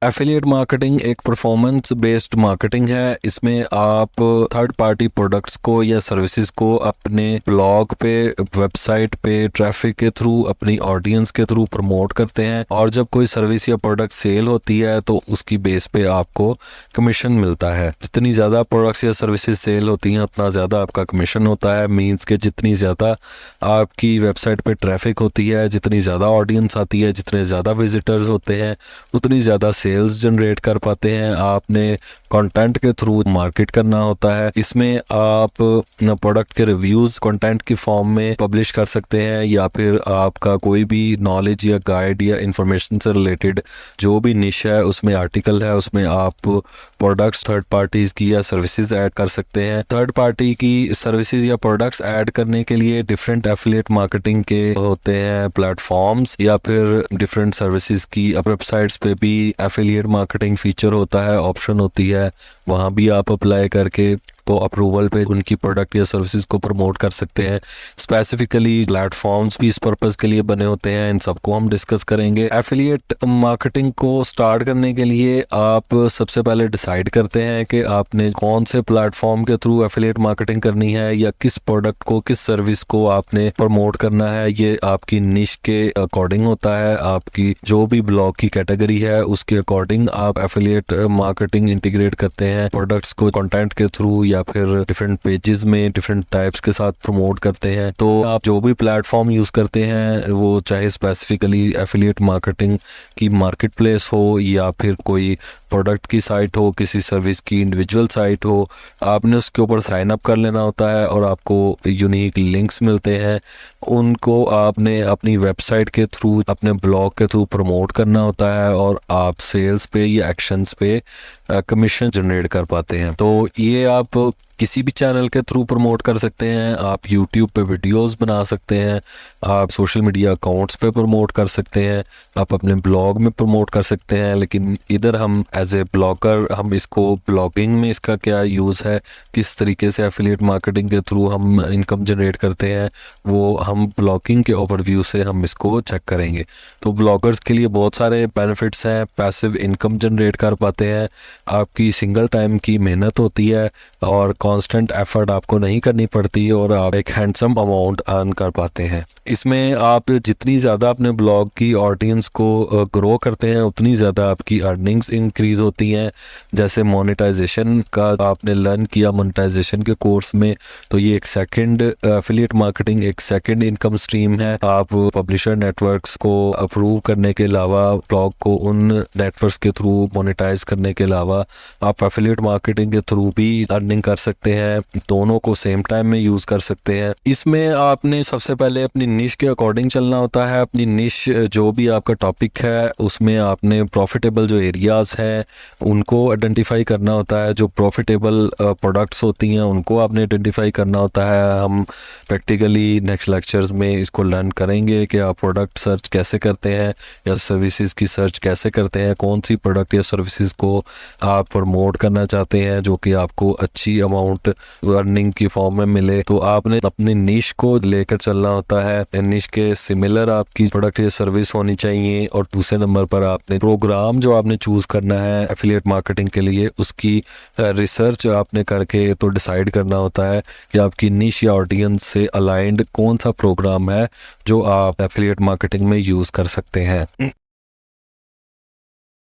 Affiliate marketing एक performance based marketing है। इसमें आप थर्ड पार्टी प्रोडक्ट्स को या सर्विसेज को अपने ब्लॉग पे, वेबसाइट पे ट्रैफिक के थ्रू, अपनी ऑडियंस के थ्रू प्रमोट करते हैं और जब कोई सर्विस या प्रोडक्ट सेल होती है तो उसकी बेस पे आपको कमीशन मिलता है। जितनी ज़्यादा प्रोडक्ट्स या सर्विसेज सेल होती हैं उतना ज़्यादा आपका कमीशन होता है। मीन्स के जितनी ज़्यादा आपकी वेबसाइट पे ट्रैफिक होती है, जितनी ज़्यादा ऑडियंस आती है, जितने ज़्यादा विजिटर्स होते हैं, उतनी ज़्यादा सेल्स जनरेट कर पाते हैं। आपने कंटेंट के थ्रू मार्केट करना होता है। इसमें आप प्रोडक्ट के रिव्यूज़ कंटेंट की फॉर्म में पब्लिश कर सकते हैं या फिर आपका कोई भी नॉलेज या गाइड या इंफॉर्मेशन से रिलेटेड जो भी निश है उसमें आर्टिकल है, उसमें आप प्रोडक्ट्स थर्ड पार्टीज़ की या सर्विसेज ऐड कर सकते हैं। थर्ड पार्टी की सर्विसेज या प्रोडक्ट्स ऐड करने के लिए डिफरेंट एफिलिएट मार्केटिंग के होते हैं प्लेटफॉर्म्स या फिर डिफरेंट सर्विसेज की वेबसाइट्स पे भी एफिलिएट मार्केटिंग फीचर होता है, ऑप्शन होती है, वहाँ भी आप अप्लाई करके तो अप्रूवल पे उनकी प्रोडक्ट या सर्विसेज को प्रमोट कर सकते हैं। स्पेसिफिकली प्लेटफॉर्म्स भी इस पर्पस के लिए बने होते हैं, इन सबको हम डिस्कस करेंगे। एफिलिएट मार्केटिंग को स्टार्ट करने के लिए आप सबसे पहले डिसाइड करते हैं कि आपने कौन से प्लेटफॉर्म के थ्रू एफिलिएट मार्केटिंग करनी है या किस प्रोडक्ट को, किस सर्विस को आपने प्रमोट करना है। ये आपकी निश के अकॉर्डिंग होता है, आपकी जो भी ब्लॉग की कैटेगरी है उसके अकॉर्डिंग आप एफिलिएट मार्केटिंग इंटीग्रेट करते हैं। प्रोडक्ट्स को कंटेंट के थ्रू या फिर डिफरेंट पेजेस में डिफरेंट टाइप्स के साथ प्रमोट करते हैं। तो आप जो भी प्लेटफॉर्म यूज करते हैं वो चाहे स्पेसिफिकली एफिलिएट मार्केटिंग की मार्केट प्लेस हो या फिर कोई प्रोडक्ट की साइट हो, किसी सर्विस की इंडिविजुअल साइट हो, आपने उसके ऊपर साइन अप कर लेना होता है और आपको यूनिक लिंक्स मिलते हैं। उनको आपने अपनी वेबसाइट के थ्रू, अपने ब्लॉग के थ्रू प्रमोट करना होता है और आप सेल्स पे या एक्शंस पे कमीशन जनरेट कर पाते हैं। तो ये आप किसी भी चैनल के थ्रू प्रमोट कर सकते हैं। आप यूट्यूब पे वीडियोस बना सकते हैं, आप सोशल मीडिया अकाउंट्स पे प्रमोट कर सकते हैं, आप अपने ब्लॉग में प्रमोट कर सकते हैं। लेकिन इधर हम एज ए ब्लॉगर, हम इसको ब्लॉगिंग में इसका क्या यूज़ है, किस तरीके से एफिलिएट मार्केटिंग के थ्रू हम इनकम जनरेट करते हैं, वो हम ब्लॉगिंग के ओवरव्यू से हम इसको चेक करेंगे। तो ब्लॉगर्स के लिए बहुत सारे बेनिफिट्स हैं। पैसिव इनकम जनरेट कर पाते हैं, आपकी सिंगल टाइम की मेहनत होती है और कांस्टेंट एफर्ट आपको नहीं करनी पड़ती और आप एक हैंडसम अमाउंट अर्न कर पाते हैं। इसमें आप जितनी ज़्यादा अपने ब्लॉग की ऑडियंस को ग्रो करते हैं उतनी ज़्यादा आपकी अर्निंग्स इंक्रीज़ होती हैं। जैसे मोनेटाइजेशन का आपने लर्न किया मोनेटाइजेशन के कोर्स में, तो ये एक सेकंड एफिलिएट मार्केटिंग एक सेकंड इनकम स्ट्रीम है। आप पब्लिशर नेटवर्क्स को अप्रूव करने के अलावा, ब्लॉग को उन नेटवर्क्स के थ्रू मोनेटाइज करने के अलावा आप एफिलिएट मार्केटिंग के थ्रू भी अर्निंग कर सकते हैं। दोनों को सेम टाइम में यूज़ कर सकते हैं। इसमें आपने सबसे पहले अपनी निश के अकॉर्डिंग चलना होता है। अपनी निश जो भी आपका टॉपिक है उसमें आपने प्रॉफिटेबल जो एरियाज़ हैं उनको आइडेंटिफाई करना होता है। जो प्रॉफिटेबल प्रोडक्ट्स होती हैं उनको आपने आइडेंटिफाई करना होता है। हम प्रैक्टिकली नेक्स्ट लेक्चर्स में इसको लर्न करेंगे कि आप प्रोडक्ट सर्च कैसे करते हैं या सर्विसेज की सर्च कैसे करते हैं, कौन सी प्रोडक्ट या सर्विसेज को आप प्रमोट करना चाहते हैं जो कि आपको अच्छी अमाउंट अर्निंग की फॉर्म में मिले। तो आपने अपनी निश को लेकर चलना होता है। निश के सिमिलर आपकी प्रोडक्ट या सर्विस होनी चाहिए। और दूसरे नंबर पर आपने प्रोग्राम जो आपने चूज करना है एफिलिएट मार्केटिंग के लिए उसकी रिसर्च आपने करके तो डिसाइड करना होता है कि आपकी निश या ऑडियंस से अलाइंड कौन सा प्रोग्राम है जो आप एफिलिएट मार्केटिंग में यूज कर सकते हैं।